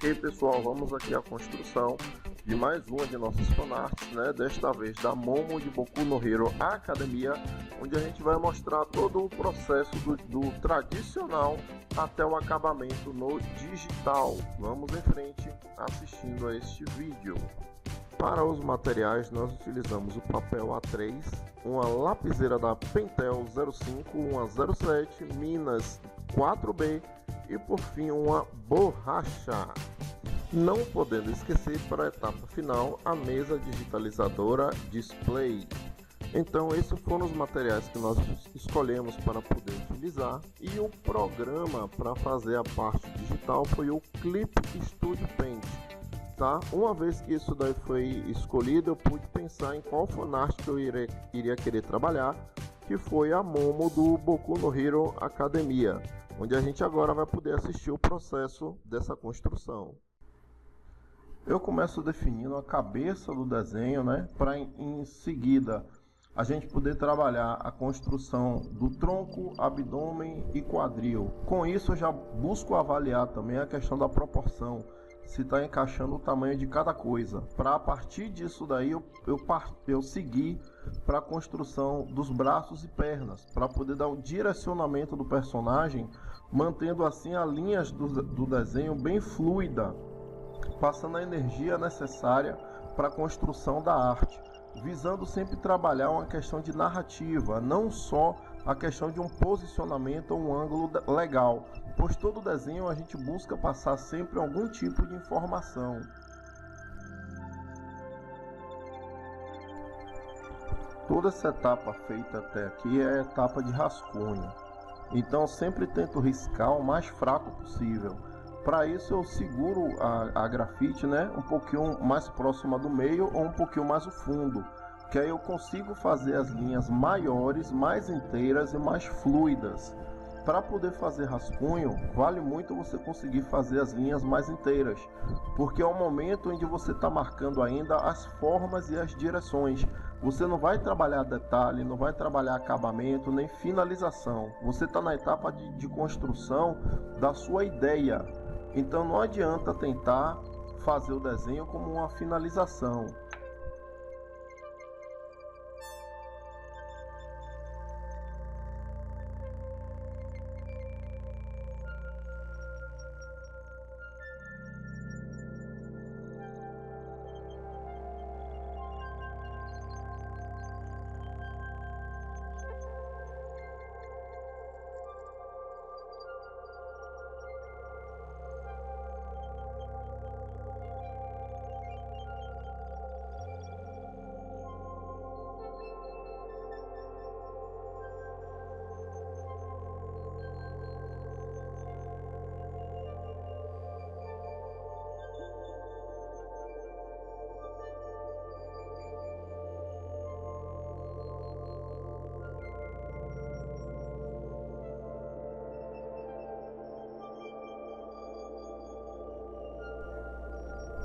Ok, pessoal, vamos aqui à construção de mais uma de nossas fanarts, né? Desta vez da Momo de Boku no Hero Academia, onde a gente vai mostrar todo o processo do tradicional até o acabamento no digital. Vamos em frente assistindo a este vídeo. Para os materiais, nós utilizamos o papel A3, uma lapiseira da Pentel 05, uma 07, Minas 4B e por fim uma borracha. Não podendo esquecer para a etapa final a mesa digitalizadora display. Então esses foram os materiais que nós escolhemos para poder utilizar, e o programa para fazer a parte digital foi o Clip Studio Paint. Tá? Uma vez que isso daí foi escolhido, eu pude pensar em qual fanart que eu iria querer trabalhar, que foi a Momo do Boku no Hero Academia, onde a gente agora vai poder assistir o processo dessa construção. Eu começo definindo a cabeça do desenho, né, para em seguida a gente poder trabalhar a construção do tronco, abdômen e quadril. Com isso eu já busco avaliar também a questão da proporção, se está encaixando o tamanho de cada coisa, para a partir disso daí eu seguir para a construção dos braços e pernas, para poder dar o direcionamento do personagem, mantendo assim as linhas do desenho bem fluida, passando a energia necessária para a construção da arte, visando sempre trabalhar uma questão de narrativa, não só a questão de um posicionamento ou um ângulo legal, pois todo desenho a gente busca passar sempre algum tipo de informação. Toda essa etapa feita até aqui é a etapa de rascunho, então sempre tento riscar o mais fraco possível. Para isso eu seguro a grafite, né, um pouquinho mais próxima do meio ou um pouquinho mais o fundo, que aí eu consigo fazer as linhas maiores, mais inteiras e mais fluidas. Para poder fazer rascunho, vale muito você conseguir fazer as linhas mais inteiras, porque é o momento onde você está marcando ainda as formas e as direções. Você não vai trabalhar detalhe, não vai trabalhar acabamento nem finalização. Você está na etapa de construção da sua ideia. Então não adianta tentar fazer o desenho como uma finalização.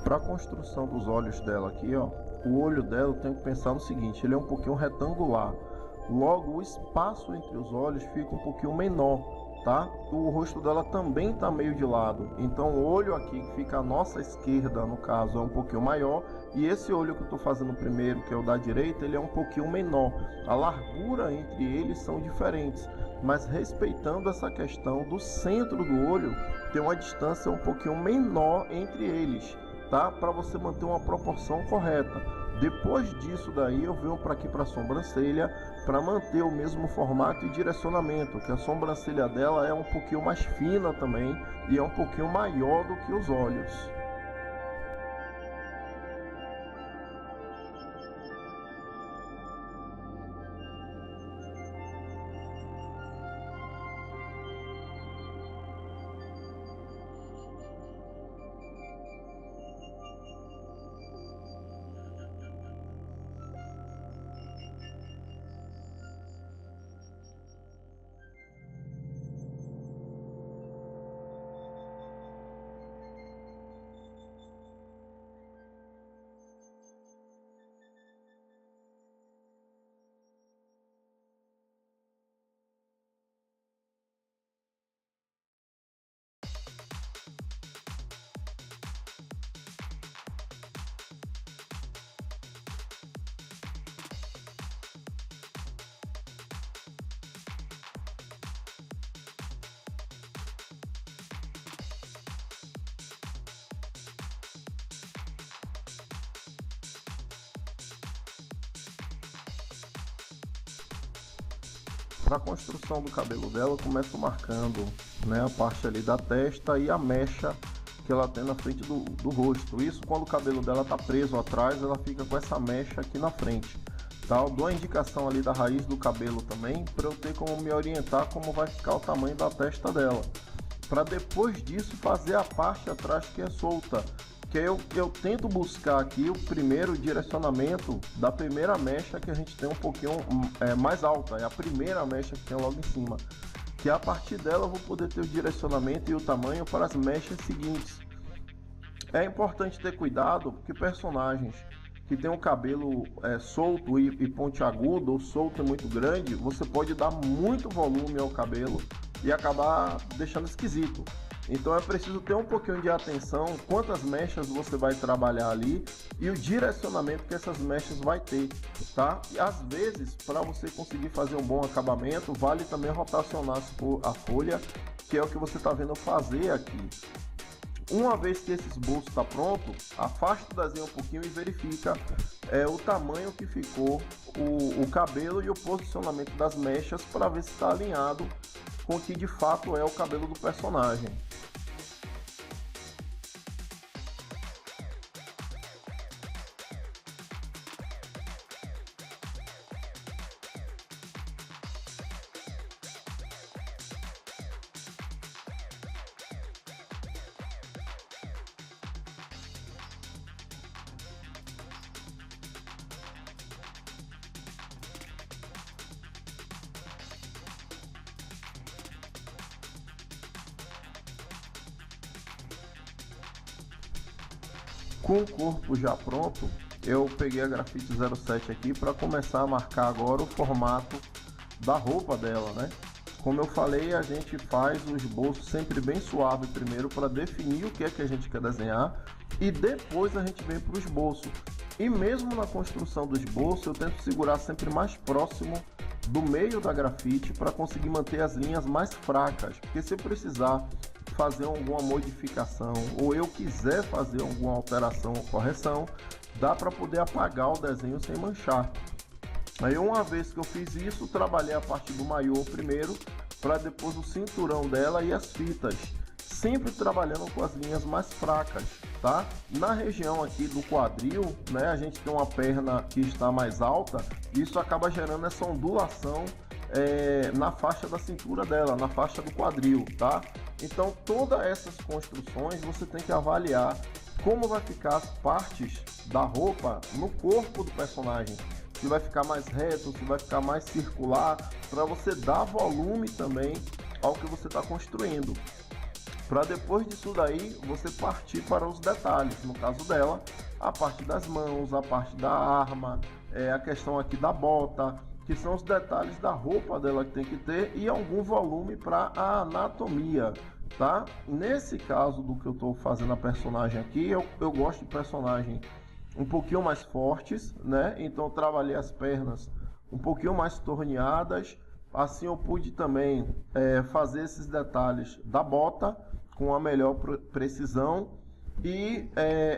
Para a construção dos olhos dela aqui, ó, o olho dela eu tenho que pensar no seguinte, ele é um pouquinho retangular, logo o espaço entre os olhos fica um pouquinho menor, tá? O rosto dela também está meio de lado, então o olho aqui que fica à nossa esquerda, no caso, é um pouquinho maior, e esse olho que eu estou fazendo primeiro, que é o da direita, ele é um pouquinho menor. A largura entre eles são diferentes, mas respeitando essa questão do centro do olho, tem uma distância um pouquinho menor entre eles, tá? Para você manter uma proporção correta. Depois disso daí eu venho para aqui para a sobrancelha para manter o mesmo formato e direcionamento, que a sobrancelha dela é um pouquinho mais fina também e é um pouquinho maior do que os olhos. Para a construção do cabelo dela, eu começo marcando, né, a parte ali da testa e a mecha que ela tem na frente do rosto. Isso quando o cabelo dela tá preso atrás, ela fica com essa mecha aqui na frente. Tá? Eu dou a indicação ali da raiz do cabelo também, para eu ter como me orientar como vai ficar o tamanho da testa dela. Para depois disso fazer a parte atrás que é solta. Que eu tento buscar aqui o primeiro direcionamento da primeira mecha que a gente tem um pouquinho mais alta. É a primeira mecha que tem logo em cima. Que a partir dela eu vou poder ter o direcionamento e o tamanho para as mechas seguintes. É importante ter cuidado porque personagens que tem um cabelo solto e pontiagudo ou solto e muito grande, você pode dar muito volume ao cabelo e acabar deixando esquisito. Então é preciso ter um pouquinho de atenção quantas mechas você vai trabalhar ali e o direcionamento que essas mechas vai ter, tá? E às vezes, para você conseguir fazer um bom acabamento, vale também rotacionar a folha, que é o que você está vendo eu fazer aqui. Uma vez que esse esboço está pronto, afasta o desenho um pouquinho e verifica o tamanho que ficou o cabelo e o posicionamento das mechas para ver se está alinhado com o que de fato é o cabelo do personagem. Com o corpo já pronto, eu peguei a grafite 07 aqui para começar a marcar agora o formato da roupa dela, né? Como eu falei, a gente faz o esboço sempre bem suave primeiro para definir o que é que a gente quer desenhar e depois a gente vem para o esboço. E mesmo na construção do esboço, eu tento segurar sempre mais próximo do meio da grafite para conseguir manter as linhas mais fracas, porque se eu precisar fazer alguma modificação ou eu quiser fazer alguma alteração ou correção, dá para poder apagar o desenho sem manchar. Aí uma vez que eu fiz isso, trabalhei a parte do maiô primeiro, para depois o cinturão dela e as fitas, sempre trabalhando com as linhas mais fracas, tá? Na região aqui do quadril, né, a gente tem uma perna que está mais alta, e isso acaba gerando essa ondulação na faixa da cintura dela, na faixa do quadril, tá? Então todas essas construções você tem que avaliar como vai ficar as partes da roupa no corpo do personagem, se vai ficar mais reto, se vai ficar mais circular, para você dar volume também ao que você está construindo, para depois disso daí você partir para os detalhes. No caso dela, a parte das mãos, a parte da arma, a questão aqui da bota, que são os detalhes da roupa dela que tem que ter, e algum volume para a anatomia, tá? Nesse caso do que eu estou fazendo a personagem aqui, eu gosto de personagem um pouquinho mais fortes, né? Então eu trabalhei as pernas um pouquinho mais torneadas, assim eu pude também fazer esses detalhes da bota com a melhor precisão, e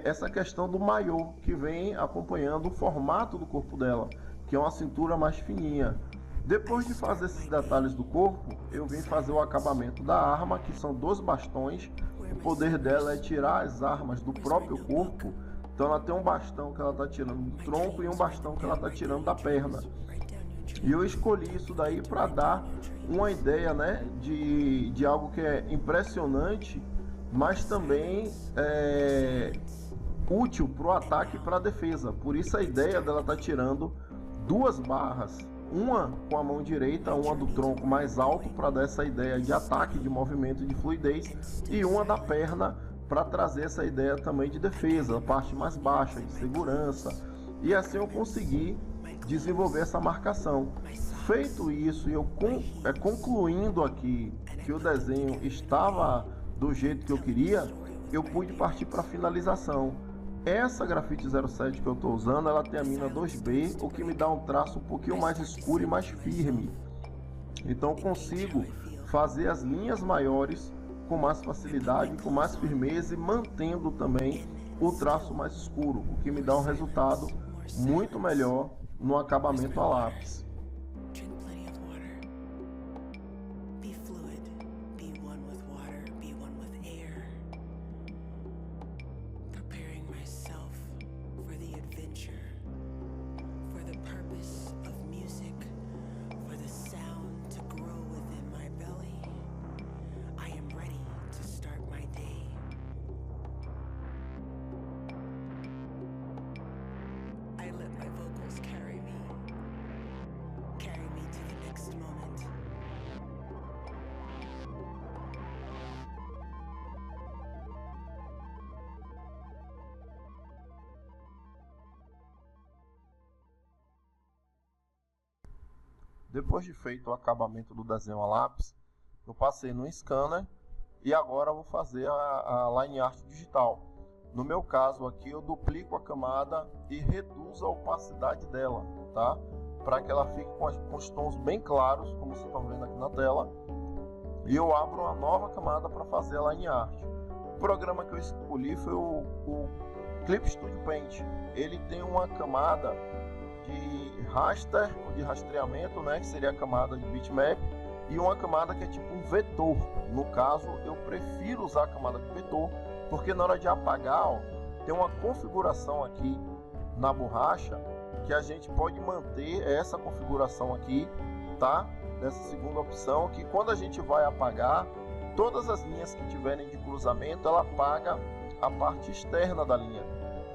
essa questão do maiô que vem acompanhando o formato do corpo dela, que é uma cintura mais fininha. Depois de fazer esses detalhes do corpo, eu vim fazer o acabamento da arma, que são 2 bastões. O poder dela é tirar as armas do próprio corpo. Então ela tem um bastão que ela está tirando do tronco e um bastão que ela está tirando da perna. E eu escolhi isso daí para dar uma ideia, né, de algo que é impressionante, mas também útil para o ataque e para a defesa. Por isso a ideia dela estar tirando 2 barras, uma com a mão direita, uma do tronco mais alto para dar essa ideia de ataque, de movimento, de fluidez, e uma da perna para trazer essa ideia também de defesa, a parte mais baixa, de segurança. E assim eu consegui desenvolver essa marcação. Feito isso, e eu concluindo aqui que o desenho estava do jeito que eu queria, eu pude partir para a finalização. Essa grafite 07 que eu estou usando, ela tem a mina 2B, o que me dá um traço um pouquinho mais escuro e mais firme. Então eu consigo fazer as linhas maiores com mais facilidade, com mais firmeza, e mantendo também o traço mais escuro, o que me dá um resultado muito melhor no acabamento a lápis. Depois de feito o acabamento do desenho a lápis, eu passei no scanner e agora vou fazer a line art digital. No meu caso aqui, eu duplico a camada e reduzo a opacidade dela, tá? Para que ela fique com os tons bem claros, como vocês estão vendo aqui na tela. E eu abro uma nova camada para fazer a line art. O programa que eu escolhi foi o Clip Studio Paint. Ele tem uma camada de raster, de rastreamento, né, que seria a camada de bitmap, e uma camada que é tipo um vetor. No caso, eu prefiro usar a camada de vetor, porque na hora de apagar, ó, tem uma configuração aqui na borracha que a gente pode manter essa configuração aqui, tá? Dessa segunda opção, que quando a gente vai apagar, todas as linhas que tiverem de cruzamento, ela apaga a parte externa da linha,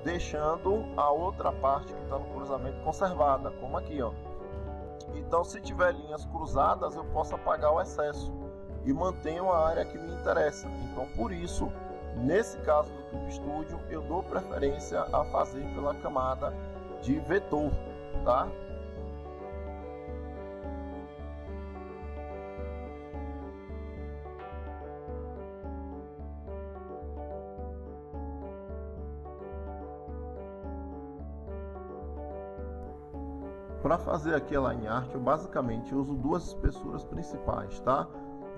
deixando a outra parte que está no cruzamento conservada, como aqui, ó. Então, se tiver linhas cruzadas, eu posso apagar o excesso e mantenho a área que me interessa. Então, por isso, nesse caso do Clip Studio, eu dou preferência a fazer pela camada de vetor, tá? Para fazer aqui a line art, eu basicamente uso duas espessuras principais, tá?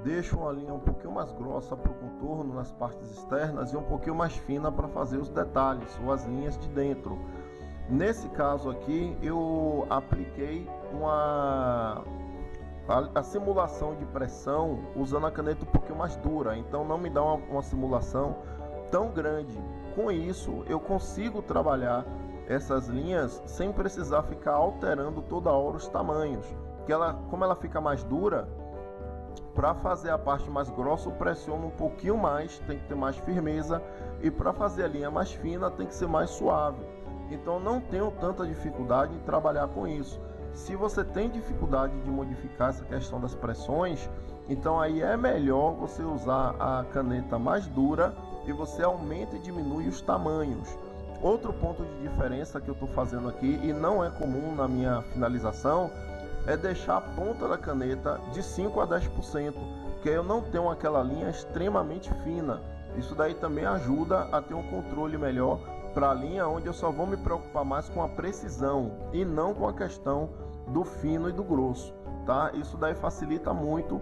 Deixo uma linha um pouquinho mais grossa para o contorno nas partes externas e um pouquinho mais fina para fazer os detalhes ou as linhas de dentro. Nesse caso aqui, eu apliquei a simulação de pressão usando a caneta um pouquinho mais dura, então não me dá uma simulação tão grande. Com isso, eu consigo trabalhar essas linhas sem precisar ficar alterando toda hora os tamanhos, que como ela fica mais dura, para fazer a parte mais grossa eu pressiono um pouquinho mais, tem que ter mais firmeza, e para fazer a linha mais fina tem que ser mais suave. Então não tenho tanta dificuldade em trabalhar com isso. Se você tem dificuldade de modificar essa questão das pressões, então aí é melhor você usar a caneta mais dura e você aumenta e diminui os tamanhos. Outro ponto de diferença que eu estou fazendo aqui, e não é comum na minha finalização, é deixar a ponta da caneta de 5 a 10%, que aí eu não tenho aquela linha extremamente fina. Isso daí também ajuda a ter um controle melhor para a linha, onde eu só vou me preocupar mais com a precisão e não com a questão do fino e do grosso, tá? Isso daí facilita muito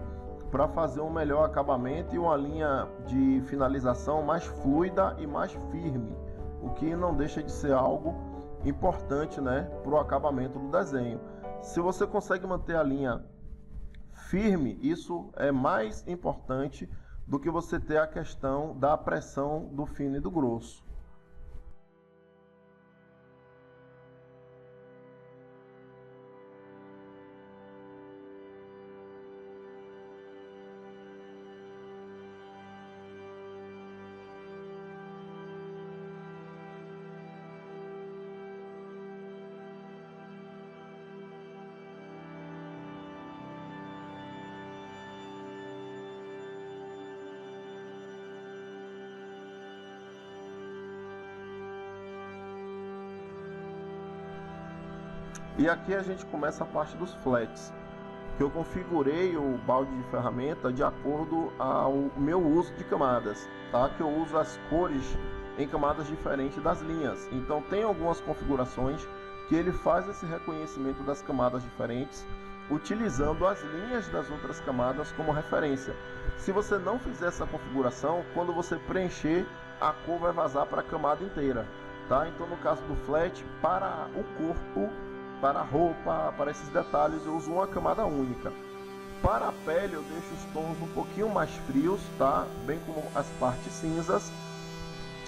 para fazer um melhor acabamento e uma linha de finalização mais fluida e mais firme, o que não deixa de ser algo importante, né, para o acabamento do desenho. Se você consegue manter a linha firme, isso é mais importante do que você ter a questão da pressão do fino e do grosso. E aqui a gente começa a parte dos flats, que eu configurei o balde de ferramenta de acordo ao meu uso de camadas, tá? Que eu uso as cores em camadas diferentes das linhas. Então tem algumas configurações que ele faz esse reconhecimento das camadas diferentes, utilizando as linhas das outras camadas como referência. Se você não fizer essa configuração, quando você preencher, a cor vai vazar para a camada inteira, tá? Então no caso do flat, para o corpo, para a roupa, para esses detalhes, eu uso uma camada única. Para a pele eu deixo os tons um pouquinho mais frios, tá? Bem como as partes cinzas.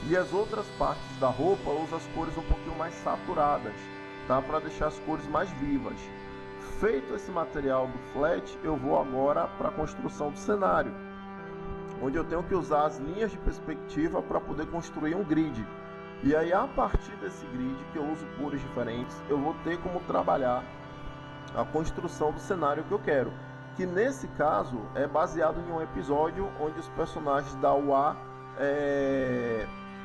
E as outras partes da roupa eu uso as cores um pouquinho mais saturadas, tá? Para deixar as cores mais vivas. Feito esse material do flat, eu vou agora para a construção do cenário, onde eu tenho que usar as linhas de perspectiva para poder construir um grid. E aí, a partir desse grid, que eu uso cores diferentes, eu vou ter como trabalhar a construção do cenário que eu quero. Que nesse caso é baseado em um episódio onde os personagens da UA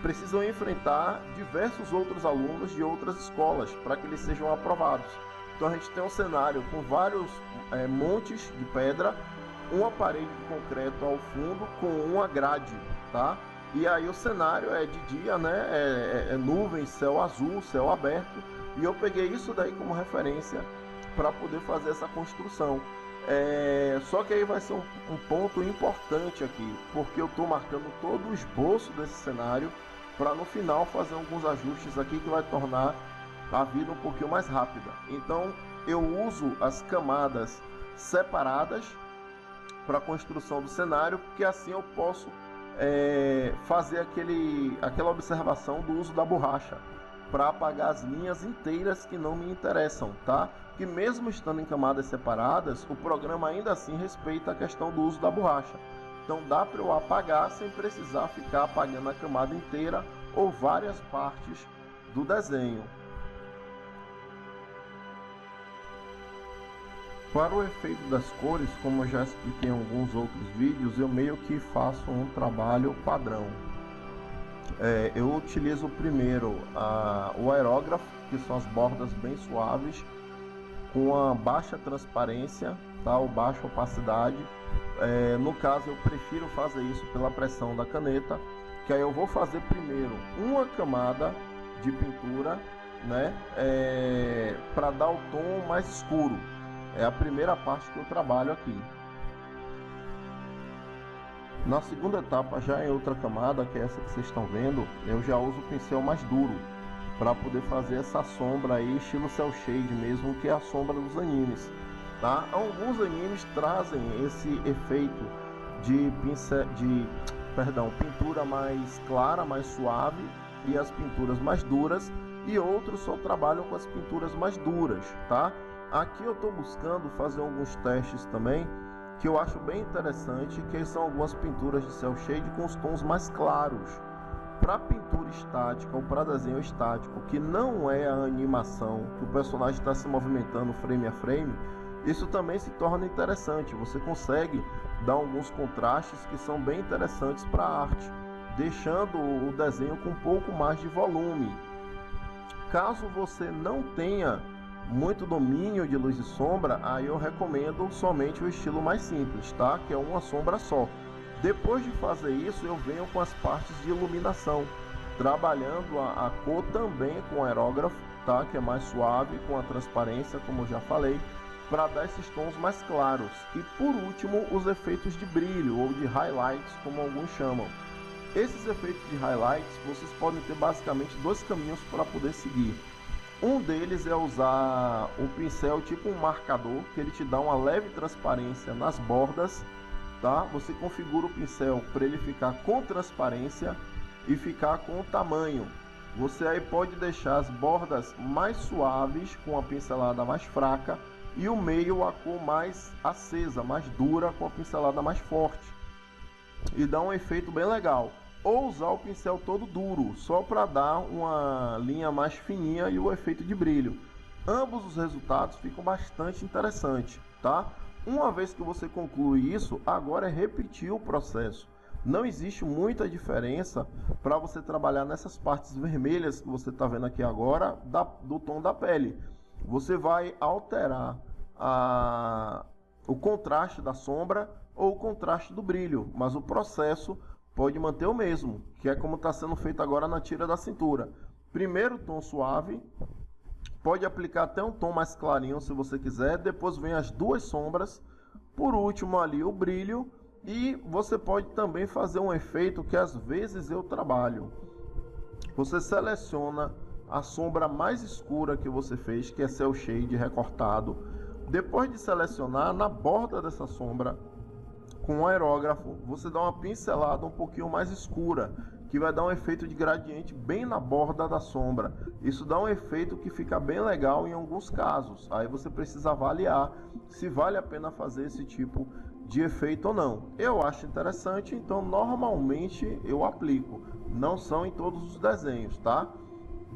precisam enfrentar diversos outros alunos de outras escolas para que eles sejam aprovados. Então a gente tem um cenário com vários montes de pedra, uma parede de concreto ao fundo com uma grade, tá? E aí o cenário é de dia, né? É nuvem, céu azul, céu aberto. E eu peguei isso daí como referência para poder fazer essa construção. Só que aí vai ser um ponto importante aqui, porque eu estou marcando todo o esboço desse cenário para no final fazer alguns ajustes aqui que vai tornar a vida um pouquinho mais rápida. Então eu uso as camadas separadas para a construção do cenário, porque assim eu posso fazer aquela observação do uso da borracha para apagar as linhas inteiras que não me interessam, tá? Que mesmo estando em camadas separadas, o programa ainda assim respeita a questão do uso da borracha. Então dá para eu apagar sem precisar ficar apagando a camada inteira ou várias partes do desenho. Para o efeito das cores, como eu já expliquei em alguns outros vídeos, eu meio que faço um trabalho padrão. Eu utilizo primeiro o aerógrafo, que são as bordas bem suaves, com uma baixa transparência, tá? Ou baixa opacidade. No caso eu prefiro fazer isso pela pressão da caneta, que aí eu vou fazer primeiro uma camada de pintura, né? Para dar o tom mais escuro. É a primeira parte que eu trabalho aqui. Na segunda etapa, já em outra camada, que é essa que vocês estão vendo, eu já uso o pincel mais duro para poder fazer essa sombra aí, estilo cel shade mesmo, que é a sombra dos animes, tá? Alguns animes trazem esse efeito de pintura mais clara, mais suave, e as pinturas mais duras, e outros só trabalham com as pinturas mais duras, tá? Aqui eu estou buscando fazer alguns testes também, que eu acho bem interessante, que são algumas pinturas de cel shade com os tons mais claros. Para pintura estática ou para desenho estático, que não é a animação, que o personagem está se movimentando frame a frame, isso também se torna interessante. Você consegue dar alguns contrastes que são bem interessantes para a arte, deixando o desenho com um pouco mais de volume. Caso você não tenha muito domínio de luz e sombra, aí eu recomendo somente o estilo mais simples, tá? Que é uma sombra só. Depois de fazer isso, eu venho com as partes de iluminação, trabalhando a cor também com aerógrafo, tá? Que é mais suave, com a transparência, como eu já falei, para dar esses tons mais claros. E por último, os efeitos de brilho ou de highlights, como alguns chamam. Esses efeitos de highlights, vocês podem ter basicamente dois caminhos para poder seguir. Um deles é usar o pincel tipo um marcador, que ele te dá uma leve transparência nas bordas, tá? Você configura o pincel para ele ficar com transparência e ficar com o tamanho. Você aí pode deixar as bordas mais suaves com a pincelada mais fraca e o meio a cor mais acesa, mais dura, com a pincelada mais forte. E dá um efeito bem legal. Ou usar o pincel todo duro, só para dar uma linha mais fininha e o efeito de brilho. Ambos os resultados ficam bastante interessantes, tá? Uma vez que você conclui isso, agora é repetir o processo. Não existe muita diferença para você trabalhar nessas partes vermelhas que você está vendo aqui agora, do tom da pele. Você vai alterar o contraste da sombra ou o contraste do brilho, mas o processo pode manter o mesmo, que é como está sendo feito agora na tira da cintura. Primeiro tom suave, pode aplicar até um tom mais clarinho se você quiser, depois vem as duas sombras, por último ali o brilho, e você pode também fazer um efeito que às vezes eu trabalho. Você seleciona a sombra mais escura que você fez, que é cel shade recortado. Depois de selecionar, na borda dessa sombra, com o aerógrafo, você dá uma pincelada um pouquinho mais escura, que vai dar um efeito de gradiente bem na borda da sombra. Isso dá um efeito que fica bem legal em alguns casos. Aí você precisa avaliar se vale a pena fazer esse tipo de efeito ou não. Eu acho interessante, então normalmente eu aplico. Não são em todos os desenhos, tá?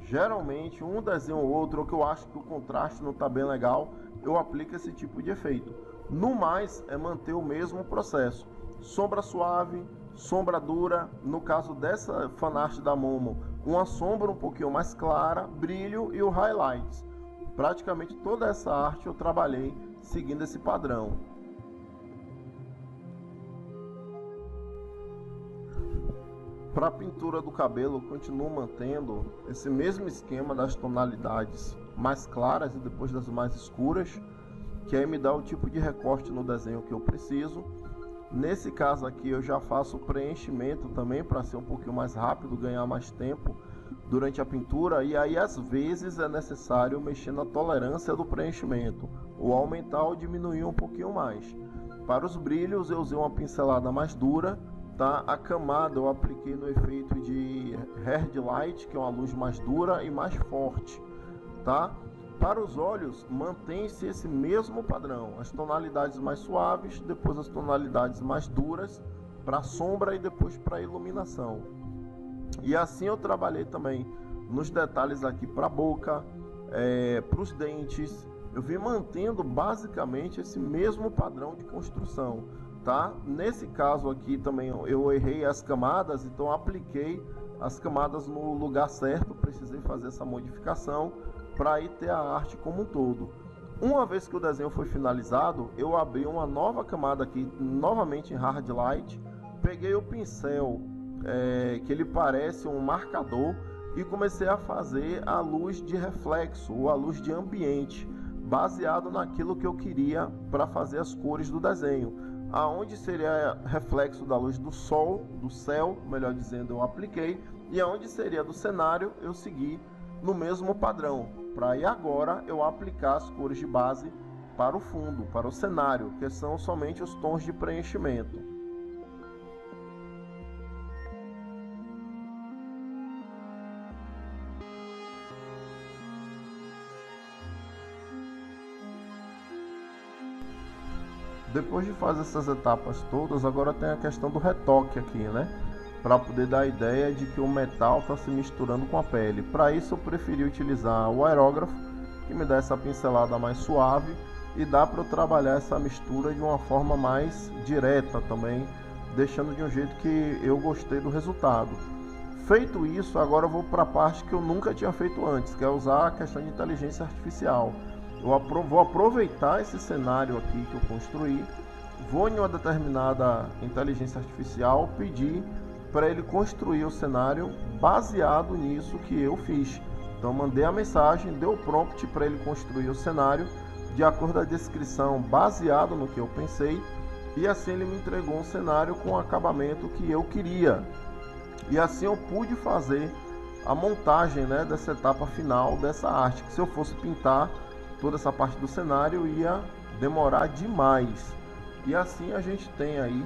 Geralmente um desenho ou outro, ou que eu acho que o contraste não está bem legal, eu aplico esse tipo de efeito. No mais, é manter o mesmo processo. Sombra suave, sombra dura. No caso dessa fanart da Momo, uma sombra um pouquinho mais clara, brilho e o highlights. praticamente toda essa arte eu trabalhei seguindo esse padrão. Para a pintura do cabelo, eu continuo mantendo esse mesmo esquema das tonalidades mais claras e depois das mais escuras, que aí me dá o tipo de recorte no desenho que eu preciso. Nesse caso aqui eu já faço o preenchimento também para ser um pouquinho mais rápido, ganhar mais tempo durante a pintura, e aí às vezes é necessário mexer na tolerância do preenchimento, ou aumentar ou diminuir um pouquinho mais. Para os brilhos eu usei uma pincelada mais dura, tá? A camada eu apliquei no efeito de Hard Light, que é uma luz mais dura e mais forte, tá? Para os olhos, mantém-se esse mesmo padrão, as tonalidades mais suaves, depois as tonalidades mais duras para a sombra e depois para a iluminação. E assim eu trabalhei também nos detalhes aqui para a boca, para os dentes. Eu vim mantendo basicamente esse mesmo padrão de construção, tá? Nesse caso aqui também eu errei as camadas, então apliquei as camadas no lugar certo, precisei fazer essa modificação para aí ter a arte como um todo. Uma vez que o desenho foi finalizado, eu abri uma nova camada aqui, novamente em Hard Light, peguei o pincel, que ele parece um marcador, e comecei a fazer a luz de reflexo, ou a luz de ambiente, baseado naquilo que eu queria para fazer as cores do desenho. Aonde seria reflexo da luz do sol, do céu, melhor dizendo, eu apliquei, e aonde seria do cenário, eu segui no mesmo padrão, para aí agora eu aplicar as cores de base para o fundo, para o cenário, que são somente os tons de preenchimento. Depois de fazer essas etapas todas, agora tem a questão do retoque aqui, né? Para poder dar a ideia de que o metal está se misturando com a pele. Para isso eu preferi utilizar o aerógrafo, que me dá essa pincelada mais suave e dá para eu trabalhar essa mistura de uma forma mais direta também, deixando de um jeito que eu gostei do resultado. Feito isso, agora eu vou para a parte que eu nunca tinha feito antes, que é usar a questão de inteligência artificial. Eu vou aproveitar esse cenário aqui que eu construí, vou em uma determinada inteligência artificial pedir para ele construir o cenário baseado nisso que eu fiz. Então mandei a mensagem, deu o prompt para ele construir o cenário de acordo com a descrição, baseado no que eu pensei, e assim ele me entregou um cenário com o acabamento que eu queria. E assim eu pude fazer a montagem, né, dessa etapa final dessa arte, que se eu fosse pintar toda essa parte do cenário ia demorar demais. E assim a gente tem aí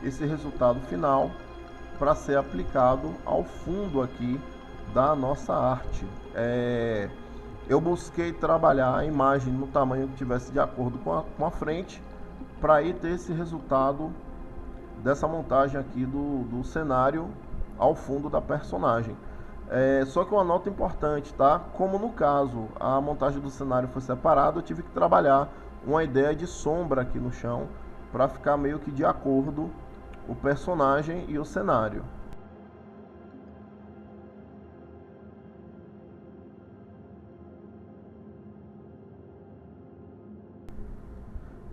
esse resultado final para ser aplicado ao fundo aqui da nossa arte. Eu busquei trabalhar a imagem no tamanho que tivesse de acordo com a frente, para aí ter esse resultado dessa montagem aqui do cenário ao fundo da personagem. Só que uma nota importante, tá? Como no caso a montagem do cenário foi separada, eu tive que trabalhar uma ideia de sombra aqui no chão para ficar meio que de acordo o personagem e o cenário.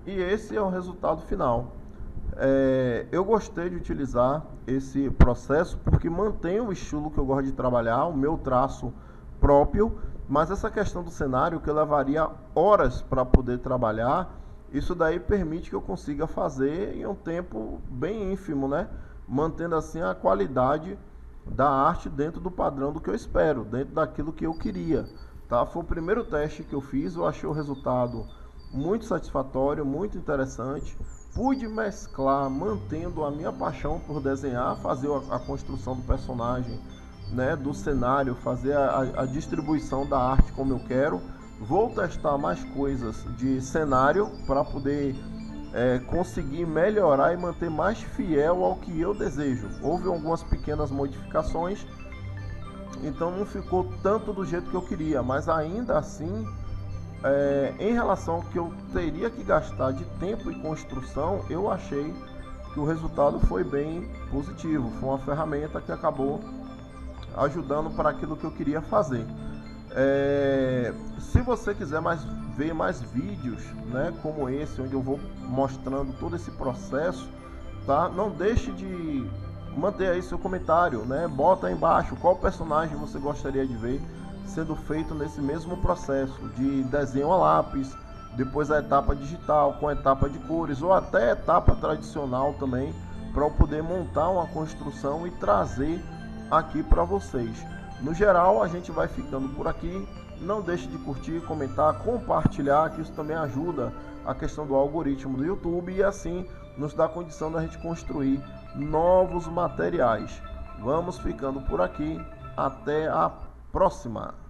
E esse é o resultado final. Eu gostei de utilizar esse processo porque mantém o estilo que eu gosto de trabalhar, o meu traço próprio, mas essa questão do cenário que eu levaria horas para poder trabalhar, isso daí permite que eu consiga fazer em um tempo bem ínfimo, né? Mantendo assim a qualidade da arte dentro do padrão do que eu espero, dentro daquilo que eu queria, tá? Foi o primeiro teste que eu fiz, eu achei o resultado muito satisfatório, muito interessante. Pude mesclar, mantendo a minha paixão por desenhar, fazer a construção do personagem, né, do cenário, fazer a distribuição da arte como eu quero. Vou testar mais coisas de cenário para poder conseguir melhorar e manter mais fiel ao que eu desejo. Houve algumas pequenas modificações, então não ficou tanto do jeito que eu queria, mas ainda assim, em relação ao que eu teria que gastar de tempo e construção, eu achei que o resultado foi bem positivo. Foi uma ferramenta que acabou ajudando para aquilo que eu queria fazer. Se você quiser ver mais vídeos, né, como esse, onde eu vou mostrando todo esse processo, tá? Não deixe de manter aí seu comentário, né? Bota aí embaixo qual personagem você gostaria de ver sendo feito nesse mesmo processo de desenho a lápis, depois a etapa digital com a etapa de cores ou até a etapa tradicional também, para eu poder montar uma construção e trazer aqui para vocês. No geral, a gente vai ficando por aqui. Não deixe de curtir, comentar, compartilhar, que isso também ajuda a questão do algoritmo do YouTube e assim nos dá condição da gente construir novos materiais. Vamos ficando por aqui. Até a próxima!